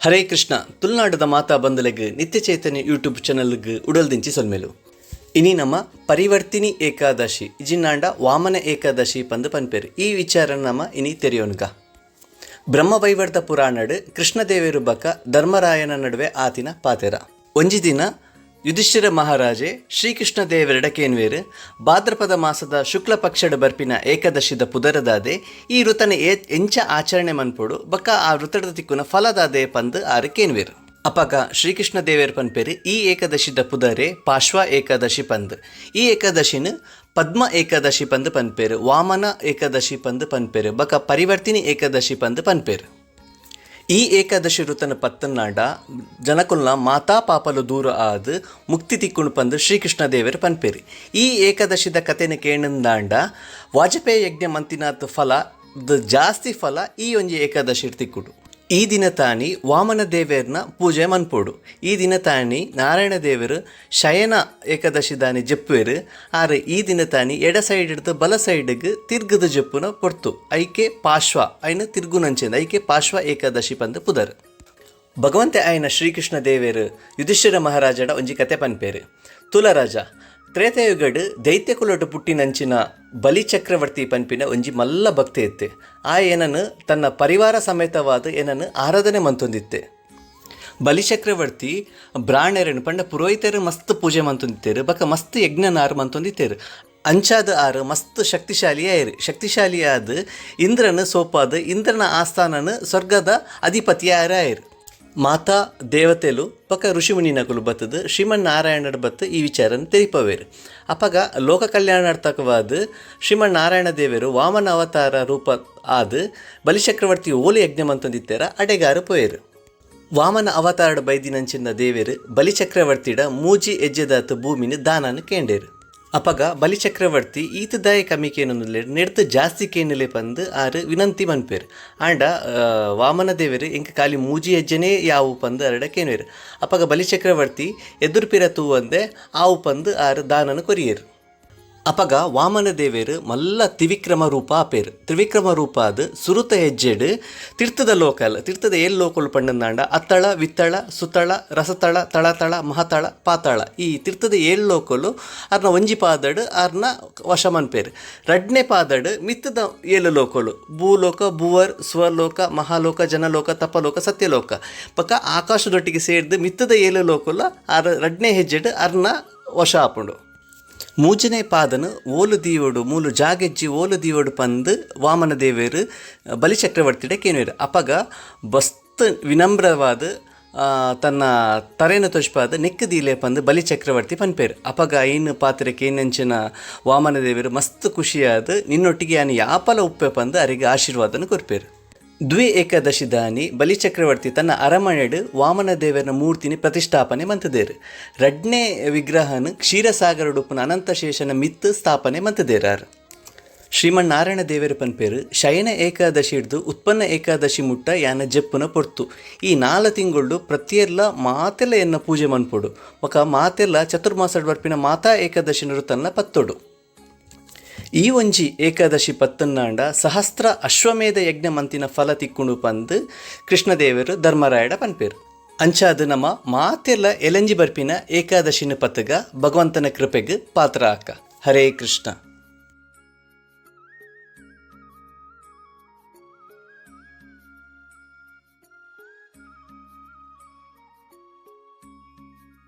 ಹರೇ ಕೃಷ್ಣ ತುಳುನಾಡದ ಮಾತಾ ಬಂದಲೆಗ್ ನಿತ್ಯ ಚೈತನ್ಯ ಯೂಟ್ಯೂಬ್ ಚಾನಲ್ಗ್ ಉಡಲ್ದಿಂಚಿ ಸೊಲ್ಮೆಲು ಇನಿ ನಮ್ಮ ಪರಿವರ್ತಿನಿ ಏಕಾದಶಿ ಇಜಿನ್ನಾಂಡ ವಾಮನ ಏಕಾದಶಿ ಪಂದು ಪನ್ಪೇರು ಈ ವಿಚಾರ ನಮ್ಮ ಇನಿ ತೆರೆಯೋನ್ಗ ಬ್ರಹ್ಮವೈವರ್ತ ಪುರಾಣಡ್ ಕೃಷ್ಣದೇವೇರು ಬಕ ಧರ್ಮರಾಯನ ನಡುವೆ ಆತಿನ ಪಾತೆರ ಒಂಜಿ ದಿನ ಯುಧಿಷ್ಠಿರ ಮಹಾರಾಜೆ ಶ್ರೀಕೃಷ್ಣ ದೇವರೆಡ ಕೇನ್ವೇರು ಭಾದ್ರಪದ ಮಾಸದ ಶುಕ್ಲ ಪಕ್ಷದ ಬರ್ಪಿನ ಏಕಾದಶಿದ ಪುದರದಾದೆ ಈ ಋತನ ಎಂಚ ಆಚರಣೆ ಮನ್ಪೊಡು ಬಕ್ಕ ಆ ಋತದ ತಿಕ್ಕುನ ಫಲದಾದೆ ಪಂದು ಆರು ಕೇನ್ವೇರು ಅಪಗ ಶ್ರೀಕೃಷ್ಣ ದೇವೇರು ಪನ್ಪೇರು ಈ ಏಕಾದಶಿದ ಪುದರೆ ಪಾಶ್ವ ಏಕಾದಶಿ ಪಂದ್ ಈ ಏಕಾದಶಿನ ಪದ್ಮ ಏಕಾದಶಿ ಪಂದು ಪನ್ಪೇರು ವಾಮನ ಏಕಾದಶಿ ಪಂದು ಪನ್ಪೇರು ಬಕ್ಕ ಪರಿವರ್ತಿನಿ ಏಕಾದಶಿ ಪಂದು ಪನ್ಪೇರು ಈ ಏಕಾದಶಿ ಋತನ ಪತ್ತನಾಡ ಜನಕುಲ್ನ ಮಾತಾ ಪಾಪಲು ದೂರ ಆದ್ ಮುಕ್ತಿ ತಿಕ್ಕುಣು ಪಂದು ಶ್ರೀಕೃಷ್ಣ ದೇವರು ಪನ್ಪೇರಿ ಈ ಏಕಾದಶಿದ ಕಥೆನ ಕೇಣಂದಾಂಡ ವಾಜಪೇಯಿ ಯಜ್ಞ ಮಂತಿನಾಥ್ ಫಲ ಜಾಸ್ತಿ ಫಲ ಈ ಒಂಜಿ ಏಕಾದಶಿ ತಿಕ್ಕುಡು ಈ ದಿನ ತಾನಿ ವಾಮನ ದೇವೇರ್ನ ಪೂಜೆ ಮನ್ಪೋಡು ಈ ದಿನ ತಾನಿ ನಾರಾಯಣ ದೇವರು ಶಯನ ಏಕಾದಶಿ ದಾನಿ ಜಪ್ಪುವೆರು ಆರೆ ಈ ದಿನ ತಾನಿ ಎಡ ಸೈಡ್ ಹಿಡ್ದು ಬಲ ಸೈಡ್ಗೆ ತಿರ್ಗದ ಜಪ್ಪುನ ಪೊರ್ತು ಐಕೆ ಪಾಶ್ವ ಐನ ತಿರ್ಗುನಂಚೆಂದು ಐಕೆ ಪಾಶ್ವ ಏಕಾದಶಿ ಪಂದು ಪುದರ್ ಭಗವಂತೆ ಆಯ್ನ ಶ್ರೀಕೃಷ್ಣ ದೇವೇರು ಯುಧಿಷ್ಠಿರ ಮಹಾರಾಜಡ ಒಂಜಿ ಕತೆ ಪನ್ಪೇರು ತುಲರಾಜ ತ್ರೇತಾಯುಗಡ್ ದೈತ್ಯ ಕುಲೊಟ್ಟು ಪುಟ್ಟಿನಂಚಿನ ಬಲಿ ಚಕ್ರವರ್ತಿ ಪನ್ಪಿನ ಒಂಜಿ ಮಲ್ಲ ಭಕ್ತಿ ಇತ್ತೆ ಆ ಏನನ್ನು ತನ್ನ ಪರಿವಾರ ಸಮೇತವಾದ ಏನನ್ನು ಆರಾಧನೆ ಮಂತೊಂದಿತ್ತೆ ಬಲಿಚಕ್ರವರ್ತಿ ಬ್ರಾಹ್ಮಣರನ್ನು ಪಂಡ ಪುರೋಹಿತರು ಮಸ್ತ್ ಪೂಜೆ ಮಂತೊಂದಿತ್ತೇರು ಬಕ್ಕ ಮಸ್ತ್ ಯಜ್ಞನಾರು ಮಂತೊಂದಿತ್ತೇರು ಅಂಚಾದ ಆರು ಮಸ್ತ್ ಶಕ್ತಿಶಾಲಿಯಾದ ಇಂದ್ರನ ಸೋಪಾದ ಇಂದ್ರನ ಆಸ್ಥಾನನ ಸ್ವರ್ಗದ ಅಧಿಪತಿಯಾರಾಯರು ಮಾತಾ ದೇವತೆಲು ಪಕ್ಕ ಋಷಿಮುನಿನಕುಲು ಬತ್ತದು ಶ್ರೀಮನ್ನಾರಾಯಣರ ಬತ್ತು ಈ ವಿಚಾರನ ತೆರಿಪವೇರು ಅಪಗ ಲೋಕ ಕಲ್ಯಾಣಾರ್ಥಕವಾದ ಶ್ರೀಮನ್ನಾರಾಯಣ ದೇವರು ವಾಮನ ಅವತಾರ ರೂಪ ಆದ ಬಲಿಚಕ್ರವರ್ತಿ ಓಲಿ ಯಜ್ಞ ಮಂತೊಂದಿತ್ತಾರ ಅಡೆಗಾರು ಪೋಯರು ವಾಮನ ಅವತಾರಡ ಬೈದಿನಂಚಿನ ದೇವೇರು ಬಲಿಚಕ್ರವರ್ತಿಡ ಮೂಜಿ ಹೆಜ್ಜೆದಾತ ಭೂಮಿನ ದಾನನ ಕೇಂಡೇರು ಅಪಗ ಬಲಿಚಕ್ರವರ್ತಿ ಈತದಾಯ ಕಮ್ಮಿ ಕೇನೊಂದುಲ್ಲೇರು ನೆಡ್ತು ಜಾಸ್ತಿ ಕೇನಲೆ ಪಂದು ಆರು ವಿನಂತಿ ಮನ್ಪೇರು ಆಂಡ ವಾಮನ ದೇವರು ಇಂಕ ಖಾಲಿ ಮೂಜಿ ಹೆಜ್ಜೆನೇ ಯಾವು ಪಂದು ಅರಡ ಕೇನ್ವೇರು ಅಪಗ ಬಲಿಚಕ್ರವರ್ತಿ ಎದುರುಪಿರ ತೂವಂದೆ ಆವು ಪಂದು ಆರು ದಾನನ ಕೊರಿಯರು ಅಪಗ ವಾಮನ ದೇವೇರು ಮಲ್ಲ ತ್ರಿವಿಕ್ರಮ ರೂಪ ಆಪೇರು ತ್ರಿವಿಕ್ರಮ ರೂಪ ಅದು ಸುರುತ ಹೆಜ್ಜೆಡು ತೀರ್ಥದ ಏಳು ಲೋಕಲು ಪಂಡಂದಾಂಡ ಅತ್ತಳ ವಿತ್ತಳ ಸುತ್ತಳ ರಸತಳ ತಳತಳ ಮಹತಳ ಪಾತಾಳ ಈ ತೀರ್ಥದ ಏಳು ಲೋಕಲು ಅರ್ನ ಒಂಜಿ ಪಾದಡು ಅರ್ನ ವಶ ಮನ್ಪೇರು ರಡ್ನೆ ಪಾದಡು ಮಿತ್ತದ ಏಳು ಲೋಕಲು ಭೂಲೋಕ ಭೂವರ್ ಸ್ವರ್ಲೋಕ ಮಹಾಲೋಕ ಜನಲೋಕ ತಪಲೋಕ ಸತ್ಯಲೋಕ ಪಕ್ಕ ಆಕಾಶದೊಟ್ಟಿಗೆ ಸೇರಿದು ಮಿತ್ತದ ಏಳು ಲೋಕಲು ಆರು ರಡ್ನೆ ಹೆಜ್ಜೆಡು ಅರ್ನ ವಶ ಆಪುಂಡು ಮೂಜನೇ ಪಾದನು ಓಲು ದೀವೋಡು ಮೂಲು ಜಾಗೆಜ್ಜಿ ಓಲು ದೀವೋಡು ಪಂದು ವಾಮನ ದೇವೇರು ಬಲಿಚಕ್ರವರ್ತಿಡೆ ಕೇನುವೆರು ಅಪಗ ಬಸ್ತ್ ವಿನಮ್ರವಾದ ತನ್ನ ತರೇನ ತೋಜ್ಪಾದ ನೆಕ್ಕದೀಲೆ ಪಂದು ಬಲಿಚಕ್ರವರ್ತಿ ಪನ್ಪೇರು ಅಪಗ ಐನು ಪಾತ್ರಕ್ಕೆ ಏನಂಚಿನ ವಾಮನ ದೇವೇರು ಮಸ್ತ್ ಖುಷಿಯಾದ ನಿನ್ನೊಟ್ಟಿಗೆ ಯಾನು ಯಾಪಲ ಉಪ್ಪೆ ಪಂದು ಅವರಿಗೆ ಆಶೀರ್ವಾದನ ಕೊರ್ಪೇರು ದ್ವಿ ಏಕಾದಶಿ ದಾನಿ ಬಲಿಚಕ್ರವರ್ತಿ ತನ್ನ ಅರಮನೆಡು ವಾಮನ ದೇವರನ ಮೂರ್ತಿನಿ ಪ್ರತಿಷ್ಠಾಪನೆ ಮಂತದೇರು ರಡ್ನೆ ವಿಗ್ರಹನ ಕ್ಷೀರಸಾಗರ ಉಡುಪನ ಅನಂತಶೇಷನ ಮಿತ್ತು ಸ್ಥಾಪನೆ ಮಂತದೇರಾರು ಶ್ರೀಮನ್ನಾರಾಯಣ ದೇವರು ಪನ್ಪೇರು ಶಯನ ಏಕಾದಶಿ ಹಿಡ್ದು ಉತ್ಪನ್ನ ಏಕಾದಶಿ ಮುಟ್ಟ ಯಾನ ಜಪ್ಪುನ ಪೊರ್ತು ಈ 4 ತಿಂಗಳು ಪ್ರತಿಯೆಲ್ಲ ಮಾತೆಲ್ಲ ಎನ್ನ ಪೂಜೆ ಮನ್ಪೊಡು ಒಕ ಮಾತೆಲ್ಲ ಚತುರ್ಮಾಸಡ್ ಬರ್ಪಿನ ಮಾತಾ ಏಕಾದಶಿ ನೃತನ್ನ ಪತ್ತೊಡು ಈ ಒಂಜಿ ಏಕಾದಶಿ ಪತ್ತನ್ನಾಂಡ ಸಹಸ್ರ ಅಶ್ವಮೇಧ ಯಜ್ಞ ಮಂತಿನ ಫಲ ತಿಕ್ಕುಂಡು ಪಂದು ಕೃಷ್ಣದೇವರು ಧರ್ಮರಾಯಡ ಪನ್ಪೇರು ಅಂಚಾದು ನಮ್ಮ ಮಾತೆಲ್ಲ ಎಲಂಜಿ ಬರ್ಪಿನ ಏಕಾದಶಿನ ಪತ್ತಗ ಭಗವಂತನ ಕೃಪೆಗ್ ಪಾತ್ರ ಆಕ ಹರೇ ಕೃಷ್ಣ.